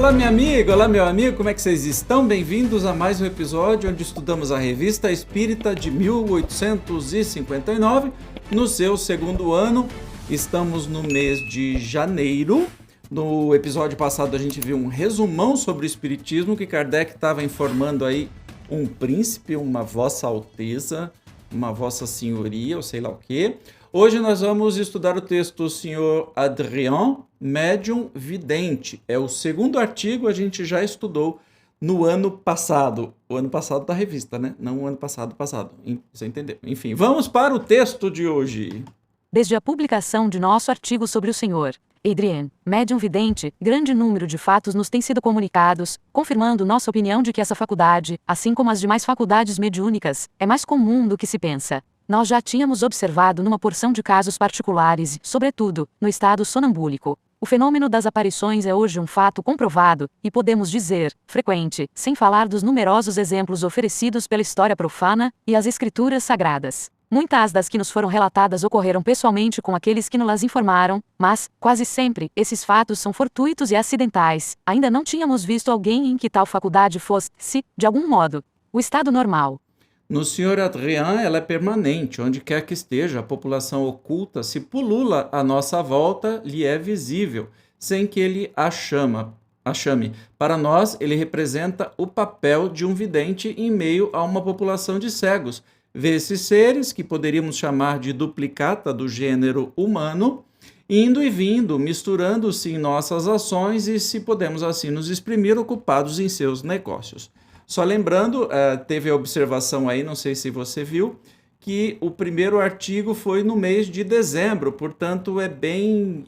Olá, minha amiga, olá, meu amigo, como é que vocês estão? Bem-vindos a mais um episódio onde estudamos a Revista Espírita de 1859, no seu segundo ano. Estamos no mês de janeiro. No episódio passado a gente viu um resumão sobre o Espiritismo, que Kardec estava informando aí um príncipe, uma vossa alteza, uma vossa senhoria, ou sei lá o quê. Hoje nós vamos estudar o texto do Sr. Adrien, médium vidente. É o segundo artigo, a gente já estudou no ano passado. O ano passado da revista, né? Não o ano passado. Você entendeu? Enfim, vamos para o texto de hoje. Desde a publicação de nosso artigo sobre o Sr. Adrien, médium vidente, grande número de fatos nos têm sido comunicados, confirmando nossa opinião de que essa faculdade, assim como as demais faculdades mediúnicas, é mais comum do que se pensa. Nós já tínhamos observado numa porção de casos particulares e, sobretudo, no estado sonambúlico. O fenômeno das aparições é hoje um fato comprovado, e podemos dizer, frequente, sem falar dos numerosos exemplos oferecidos pela história profana e as escrituras sagradas. Muitas das que nos foram relatadas ocorreram pessoalmente com aqueles que nos informaram, mas, quase sempre, esses fatos são fortuitos e acidentais. Ainda não tínhamos visto alguém em que tal faculdade fosse, de algum modo, o estado normal. No Sr. Adrien, ela é permanente, onde quer que esteja, a população oculta, se pulula à nossa volta, lhe é visível, sem que ele a chame. Para nós, ele representa o papel de um vidente em meio a uma população de cegos. Vê esses seres, que poderíamos chamar de duplicata do gênero humano, indo e vindo, misturando-se em nossas ações e, se podemos assim nos exprimir, ocupados em seus negócios. Só lembrando, teve a observação aí, não sei se você viu, que o primeiro artigo foi no mês de dezembro, portanto é bem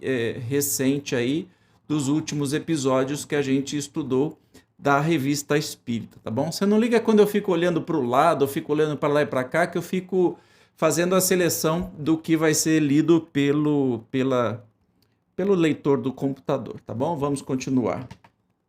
recente aí dos últimos episódios que a gente estudou da Revista Espírita, tá bom? Você não liga quando eu fico olhando para o lado, eu fico olhando para lá e para cá, que eu fico fazendo a seleção do que vai ser lido pelo leitor do computador, tá bom? Vamos continuar.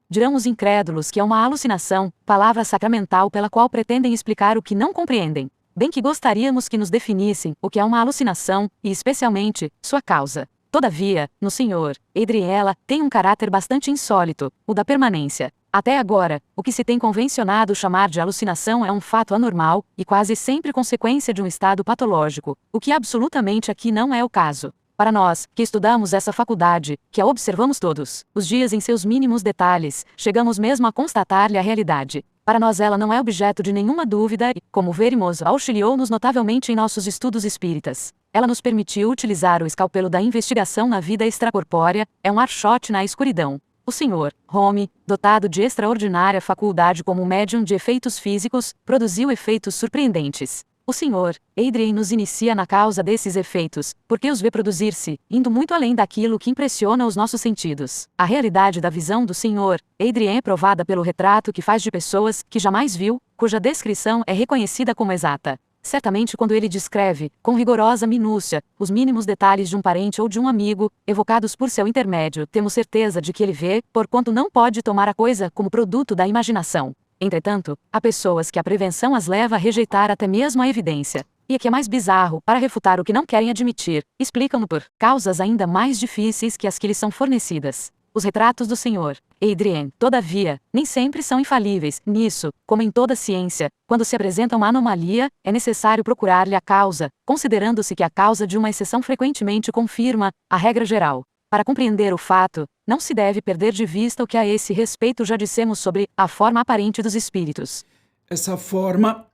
Dirão os incrédulos que é uma alucinação, palavra sacramental pela qual pretendem explicar o que não compreendem. Bem que gostaríamos que nos definissem o que é uma alucinação, e especialmente, sua causa. Todavia, no Sr. Adrien ela tem um caráter bastante insólito, o da permanência. Até agora, o que se tem convencionado chamar de alucinação é um fato anormal, e quase sempre consequência de um estado patológico, o que absolutamente aqui não é o caso. Para nós, que estudamos essa faculdade, que a observamos todos os dias em seus mínimos detalhes, chegamos mesmo a constatar-lhe a realidade. Para nós ela não é objeto de nenhuma dúvida e, como veremos, auxiliou-nos notavelmente em nossos estudos espíritas. Ela nos permitiu utilizar o escalpelo da investigação na vida extracorpórea, é um archote na escuridão. O Sr. Home, dotado de extraordinária faculdade como médium de efeitos físicos, produziu efeitos surpreendentes. O Sr. Adrien nos inicia na causa desses efeitos, porque os vê produzir-se, indo muito além daquilo que impressiona os nossos sentidos. A realidade da visão do Sr. Adrien é provada pelo retrato que faz de pessoas que jamais viu, cuja descrição é reconhecida como exata. Certamente quando ele descreve, com rigorosa minúcia, os mínimos detalhes de um parente ou de um amigo, evocados por seu intermédio, temos certeza de que ele vê, porquanto não pode tomar a coisa como produto da imaginação. Entretanto, há pessoas que a prevenção as leva a rejeitar até mesmo a evidência. E o que é mais bizarro, para refutar o que não querem admitir, explicam-no por causas ainda mais difíceis que as que lhes são fornecidas. Os retratos do Sr. Adrien, todavia, nem sempre são infalíveis. Nisso, como em toda ciência, quando se apresenta uma anomalia, é necessário procurar-lhe a causa, considerando-se que a causa de uma exceção frequentemente confirma a regra geral. Para compreender o fato, não se deve perder de vista o que a esse respeito já dissemos sobre a forma aparente dos espíritos. Essa forma...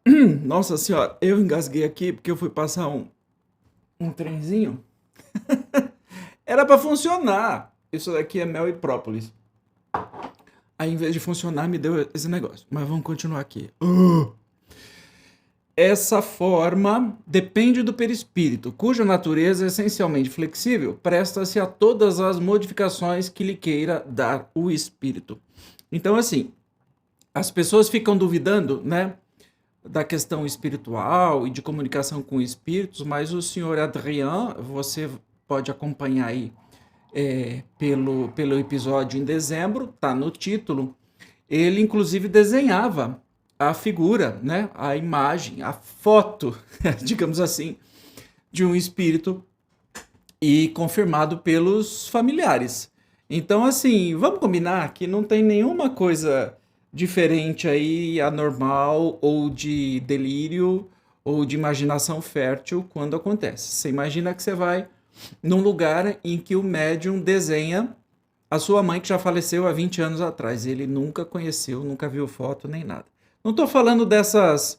Nossa senhora, eu engasguei aqui porque eu fui passar um trenzinho. Era para funcionar. Isso daqui é mel e própolis. Aí, em vez de funcionar, me deu esse negócio. Mas vamos continuar aqui. Essa forma depende do perispírito, cuja natureza é essencialmente flexível, presta-se a todas as modificações que lhe queira dar o espírito. Então, assim, as pessoas ficam duvidando, né, da questão espiritual e de comunicação com espíritos, mas o Sr. Adrien, você pode acompanhar aí pelo episódio em dezembro, tá no título, ele inclusive desenhava a figura, né, a imagem, a foto, digamos assim, de um espírito e confirmado pelos familiares. Então, assim, vamos combinar que não tem nenhuma coisa diferente aí, anormal, ou de delírio, ou de imaginação fértil quando acontece. Você imagina que você vai num lugar em que o médium desenha a sua mãe que já faleceu há 20 anos atrás. Ele nunca conheceu, nunca viu foto nem nada. Não estou falando dessas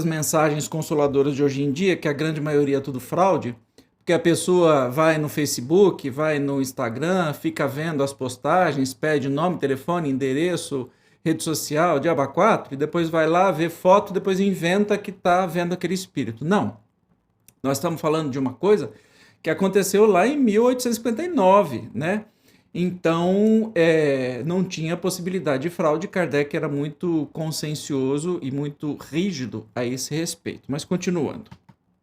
mensagens consoladoras de hoje em dia, que a grande maioria é tudo fraude, porque a pessoa vai no Facebook, vai no Instagram, fica vendo as postagens, pede nome, telefone, endereço, rede social, diabo 4, e depois vai lá, vê foto, depois inventa que está vendo aquele espírito. Não. Nós estamos falando de uma coisa que aconteceu lá em 1859, né? Então, não tinha possibilidade de fraude. Kardec era muito consciencioso e muito rígido a esse respeito. Mas continuando.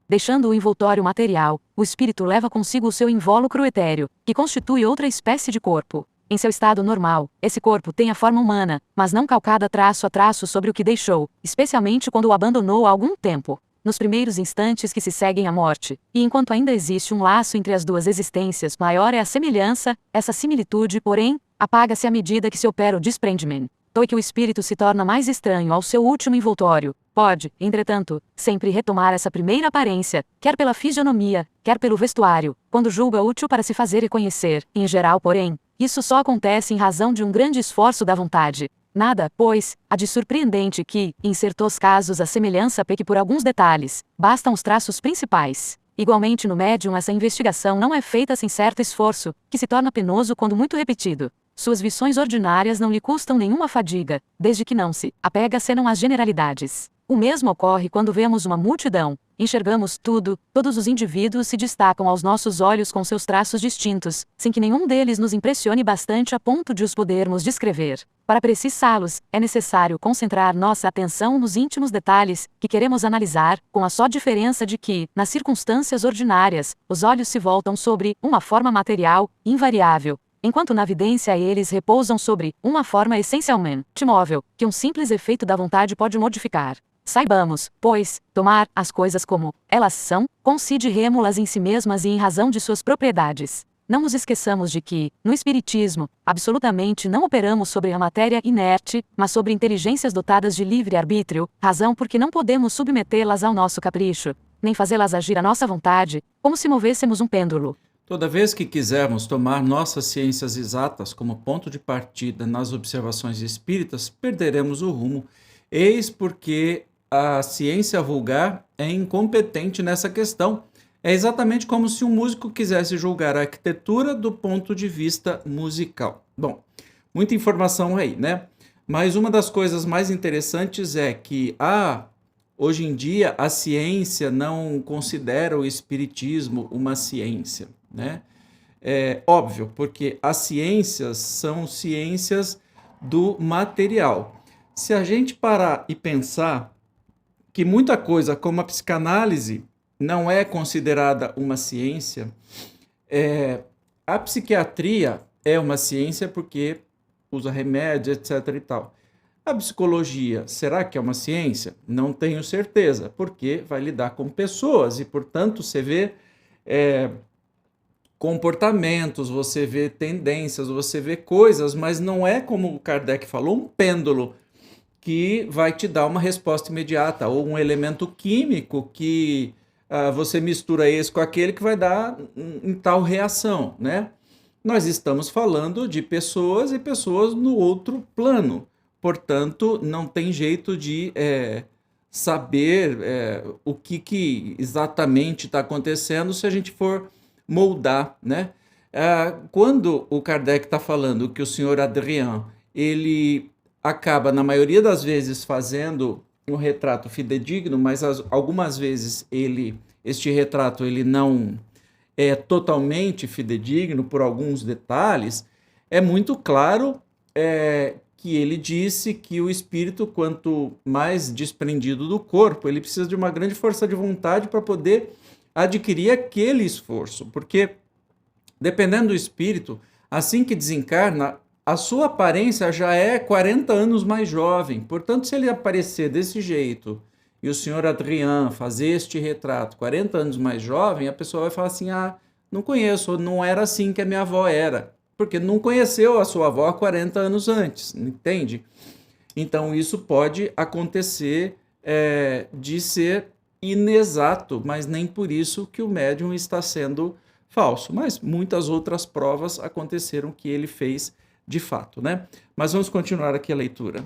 Deixando o envoltório material, o espírito leva consigo o seu invólucro etéreo, que constitui outra espécie de corpo. Em seu estado normal, esse corpo tem a forma humana, mas não calcada traço a traço sobre o que deixou, especialmente quando o abandonou há algum tempo. Nos primeiros instantes que se seguem à morte, e enquanto ainda existe um laço entre as duas existências, maior é a semelhança, essa similitude, porém, apaga-se à medida que se opera o desprendimento. E que o espírito se torna mais estranho ao seu último envoltório. Pode, entretanto, sempre retomar essa primeira aparência, quer pela fisionomia, quer pelo vestuário, quando julga útil para se fazer reconhecer. Em geral, porém, isso só acontece em razão de um grande esforço da vontade. Nada, pois, há de surpreendente que, em certos casos, a semelhança peque por alguns detalhes, bastam os traços principais. Igualmente no médium essa investigação não é feita sem certo esforço, que se torna penoso quando muito repetido. Suas visões ordinárias não lhe custam nenhuma fadiga, desde que não se apega senão às generalidades. O mesmo ocorre quando vemos uma multidão. Enxergamos tudo, todos os indivíduos se destacam aos nossos olhos com seus traços distintos, sem que nenhum deles nos impressione bastante a ponto de os podermos descrever. Para precisá-los, é necessário concentrar nossa atenção nos íntimos detalhes que queremos analisar, com a só diferença de que, nas circunstâncias ordinárias, os olhos se voltam sobre uma forma material, invariável, enquanto na vidência eles repousam sobre uma forma essencialmente móvel, que um simples efeito da vontade pode modificar. Saibamos, pois, tomar as coisas como elas são, consideremo-las em si mesmas e em razão de suas propriedades. Não nos esqueçamos de que, no Espiritismo, absolutamente não operamos sobre a matéria inerte, mas sobre inteligências dotadas de livre-arbítrio, razão por que não podemos submetê-las ao nosso capricho, nem fazê-las agir à nossa vontade, como se movêssemos um pêndulo. Toda vez que quisermos tomar nossas ciências exatas como ponto de partida nas observações espíritas, perderemos o rumo. Eis porque a ciência vulgar é incompetente nessa questão. É exatamente como se um músico quisesse julgar a arquitetura do ponto de vista musical. Bom, muita informação aí, né? Mas uma das coisas mais interessantes é que hoje em dia a ciência não considera o espiritismo uma ciência, né? É óbvio, porque as ciências são ciências do material. Se a gente parar e pensar que muita coisa, como a psicanálise, não é considerada uma ciência, a psiquiatria é uma ciência porque usa remédio, etc. e tal. A psicologia, será que é uma ciência? Não tenho certeza, porque vai lidar com pessoas e, portanto, você vê comportamentos, você vê tendências, você vê coisas, mas não é, como o Kardec falou, um pêndulo que vai te dar uma resposta imediata, ou um elemento químico que você mistura esse com aquele que vai dar em tal reação, né? Nós estamos falando de pessoas e pessoas no outro plano. Portanto, não tem jeito de saber o que exatamente está acontecendo se a gente for moldar, né? Quando o Kardec está falando que o senhor Adrien, ele acaba, na maioria das vezes, fazendo um retrato fidedigno, mas algumas vezes este retrato ele não é totalmente fidedigno por alguns detalhes, é muito claro que ele disse que o espírito, quanto mais desprendido do corpo, ele precisa de uma grande força de vontade para poder adquirir aquele esforço, porque dependendo do espírito, assim que desencarna, a sua aparência já é 40 anos mais jovem. Portanto, se ele aparecer desse jeito e o senhor Adrien fazer este retrato 40 anos mais jovem, a pessoa vai falar assim, não conheço, não era assim que a minha avó era. porque não conheceu a sua avó há 40 anos antes, entende? Então isso pode acontecer de ser inexato, mas nem por isso que o médium está sendo falso. Mas muitas outras provas aconteceram que ele fez de fato, né? Mas vamos continuar aqui a leitura.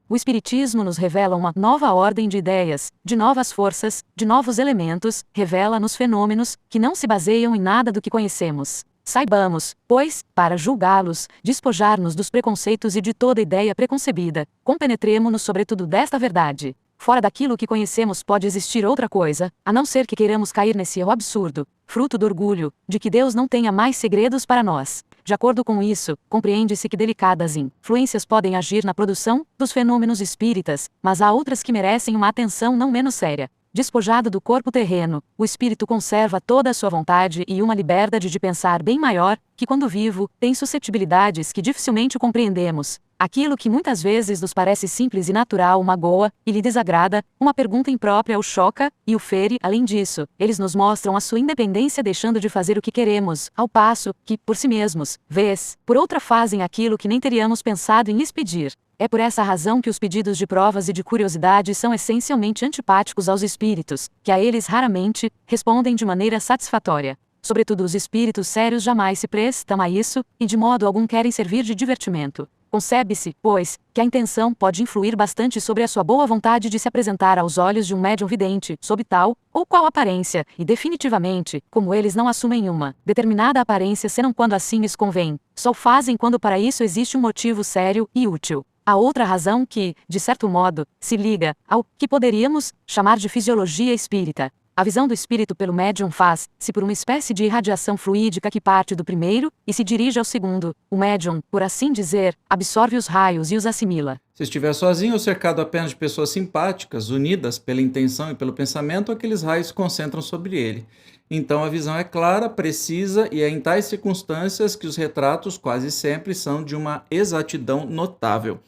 O Espiritismo nos revela uma nova ordem de ideias, de novas forças, de novos elementos, revela-nos fenômenos que não se baseiam em nada do que conhecemos. Saibamos, pois, para julgá-los, despojar-nos dos preconceitos e de toda ideia preconcebida, compenetremo-nos sobretudo desta verdade. Fora daquilo que conhecemos pode existir outra coisa, a não ser que queiramos cair nesse erro absurdo, fruto do orgulho, de que Deus não tenha mais segredos para nós. De acordo com isso, compreende-se que delicadas influências podem agir na produção dos fenômenos espíritas, mas há outras que merecem uma atenção não menos séria. Despojado do corpo terreno, o espírito conserva toda a sua vontade e uma liberdade de pensar bem maior, que quando vivo, tem suscetibilidades que dificilmente compreendemos. Aquilo que muitas vezes nos parece simples e natural o magoa, e lhe desagrada, uma pergunta imprópria o choca, e o fere. Além disso, eles nos mostram a sua independência deixando de fazer o que queremos, ao passo que, por si mesmos, vez por outra fazem aquilo que nem teríamos pensado em lhes pedir. É por essa razão que os pedidos de provas e de curiosidade são essencialmente antipáticos aos espíritos, que a eles raramente respondem de maneira satisfatória. Sobretudo os espíritos sérios jamais se prestam a isso, e de modo algum querem servir de divertimento. Concebe-se, pois, que a intenção pode influir bastante sobre a sua boa vontade de se apresentar aos olhos de um médium vidente, sob tal ou qual aparência, e definitivamente, como eles não assumem uma determinada aparência senão quando assim lhes convém, só o fazem quando para isso existe um motivo sério e útil. Há outra razão que, de certo modo, se liga ao que poderíamos chamar de fisiologia espírita. A visão do espírito pelo médium faz-se por uma espécie de irradiação fluídica que parte do primeiro e se dirige ao segundo. O médium, por assim dizer, absorve os raios e os assimila. Se estiver sozinho ou cercado apenas de pessoas simpáticas, unidas pela intenção e pelo pensamento, aqueles raios se concentram sobre ele. Então a visão é clara, precisa, e é em tais circunstâncias que os retratos quase sempre são de uma exatidão notável.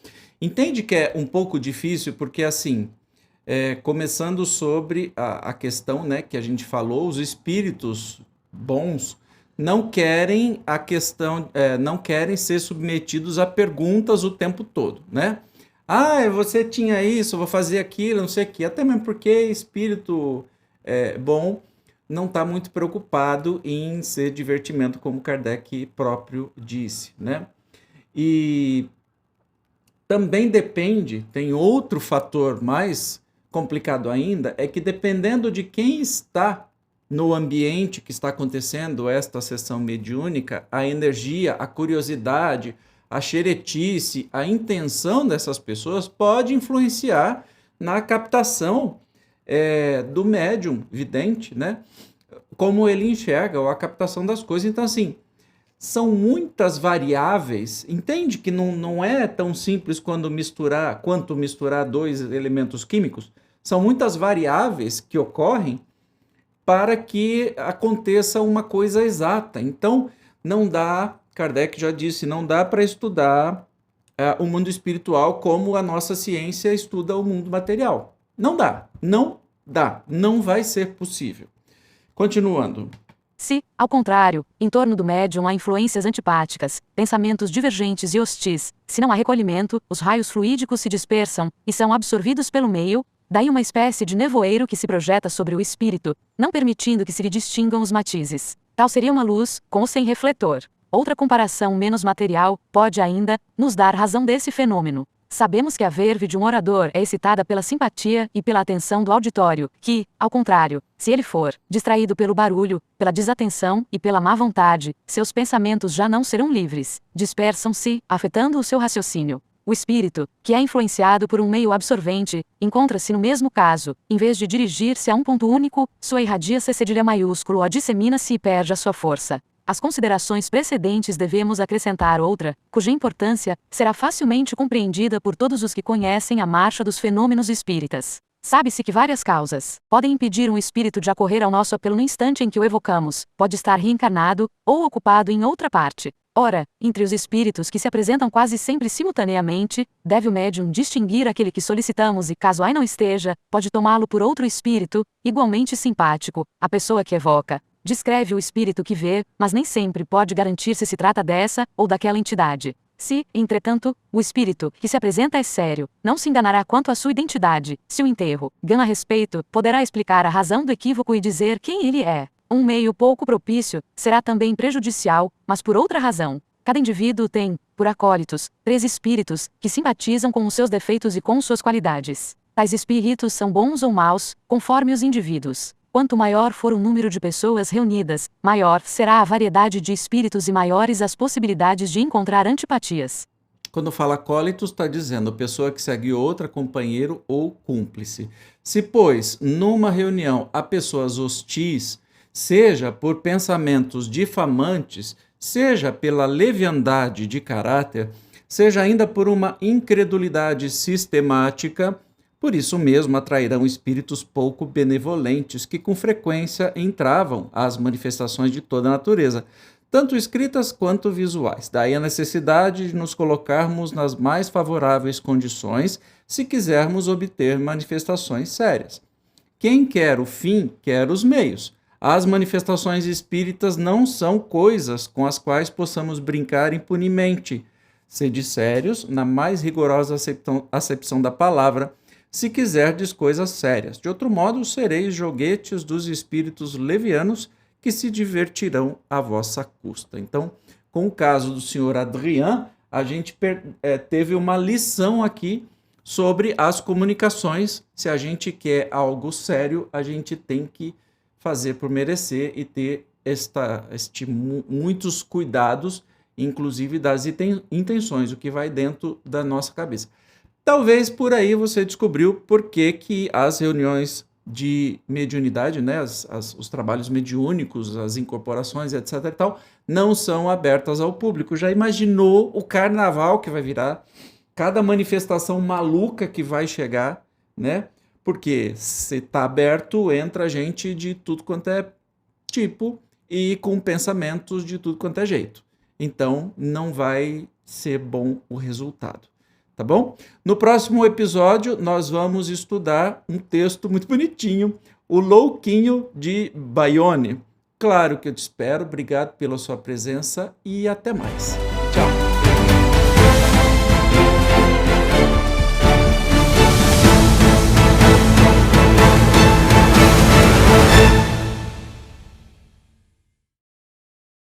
Entende que é um pouco difícil, porque assim, começando sobre a questão, né, que a gente falou, os espíritos bons não querem não querem ser submetidos a perguntas o tempo todo, né? Ah, você tinha isso, eu vou fazer aquilo, não sei o quê. Até mesmo porque espírito bom não está muito preocupado em ser divertimento, como Kardec próprio disse, né? E também depende, tem outro fator mais complicado ainda, é que dependendo de quem está no ambiente que está acontecendo esta sessão mediúnica, a energia, a curiosidade, a xeretice, a intenção dessas pessoas pode influenciar na captação do médium vidente, né? Como ele enxerga, ou a captação das coisas. Então, assim, são muitas variáveis. Entende que não é tão simples quanto misturar dois elementos químicos? São muitas variáveis que ocorrem para que aconteça uma coisa exata. Então, não dá, Kardec já disse, não dá para estudar o mundo espiritual como a nossa ciência estuda o mundo material. Não dá, não vai ser possível. Continuando. Se, ao contrário, em torno do médium há influências antipáticas, pensamentos divergentes e hostis, se não há recolhimento, os raios fluídicos se dispersam e são absorvidos pelo meio, daí uma espécie de nevoeiro que se projeta sobre o espírito, não permitindo que se lhe distingam os matizes. Tal seria uma luz, com ou sem refletor. Outra comparação menos material pode ainda nos dar razão desse fenômeno. Sabemos que a verve de um orador é excitada pela simpatia e pela atenção do auditório, que, ao contrário, se ele for distraído pelo barulho, pela desatenção e pela má vontade, seus pensamentos já não serão livres, dispersam-se, afetando o seu raciocínio. O espírito, que é influenciado por um meio absorvente, encontra-se no mesmo caso, em vez de dirigir-se a um ponto único, sua irradia-se cedilha maiúsculo ou dissemina-se e perde a sua força. Às considerações precedentes devemos acrescentar outra, cuja importância será facilmente compreendida por todos os que conhecem a marcha dos fenômenos espíritas. Sabe-se que várias causas podem impedir um espírito de acorrer ao nosso apelo no instante em que o evocamos, pode estar reencarnado, ou ocupado em outra parte. Ora, entre os espíritos que se apresentam quase sempre simultaneamente, deve o médium distinguir aquele que solicitamos e, caso aí não esteja, pode tomá-lo por outro espírito, igualmente simpático, a pessoa que evoca. Descreve o espírito que vê, mas nem sempre pode garantir se trata dessa ou daquela entidade. Se, entretanto, o espírito que se apresenta é sério, não se enganará quanto à sua identidade. Se o enterro ganha respeito, poderá explicar a razão do equívoco e dizer quem ele é. Um meio pouco propício será também prejudicial, mas por outra razão. Cada indivíduo tem, por acólitos, 3 espíritos, que simpatizam com os seus defeitos e com suas qualidades. Tais espíritos são bons ou maus, conforme os indivíduos. Quanto maior for o número de pessoas reunidas, maior será a variedade de espíritos e maiores as possibilidades de encontrar antipatias. Quando fala acólitos, está dizendo pessoa que segue outra, companheiro ou cúmplice. Se, pois, numa reunião há pessoas hostis, seja por pensamentos difamantes, seja pela leviandade de caráter, seja ainda por uma incredulidade sistemática, por isso mesmo atrairão espíritos pouco benevolentes que com frequência entravam às manifestações de toda a natureza, tanto escritas quanto visuais. Daí a necessidade de nos colocarmos nas mais favoráveis condições se quisermos obter manifestações sérias. Quem quer o fim, quer os meios. As manifestações espíritas não são coisas com as quais possamos brincar impunemente. Sede sérios, na mais rigorosa acepção da palavra, se quiserdes coisas sérias. De outro modo, sereis joguetes dos espíritos levianos que se divertirão à vossa custa. Então, com o caso do senhor Adrien, a gente teve uma lição aqui sobre as comunicações. Se a gente quer algo sério, a gente tem que fazer por merecer e ter muitos cuidados, inclusive das intenções, o que vai dentro da nossa cabeça. Talvez por aí você descobriu por que as reuniões de mediunidade, né, os trabalhos mediúnicos, as incorporações, etc. e tal, não são abertas ao público. Já imaginou o carnaval que vai virar? Cada manifestação maluca que vai chegar, né? Porque se está aberto, entra gente de tudo quanto é tipo e com pensamentos de tudo quanto é jeito. Então, não vai ser bom o resultado. Tá bom? No próximo episódio, nós vamos estudar um texto muito bonitinho, O Louquinho de Bayonne. Claro que eu te espero. Obrigado pela sua presença e até mais.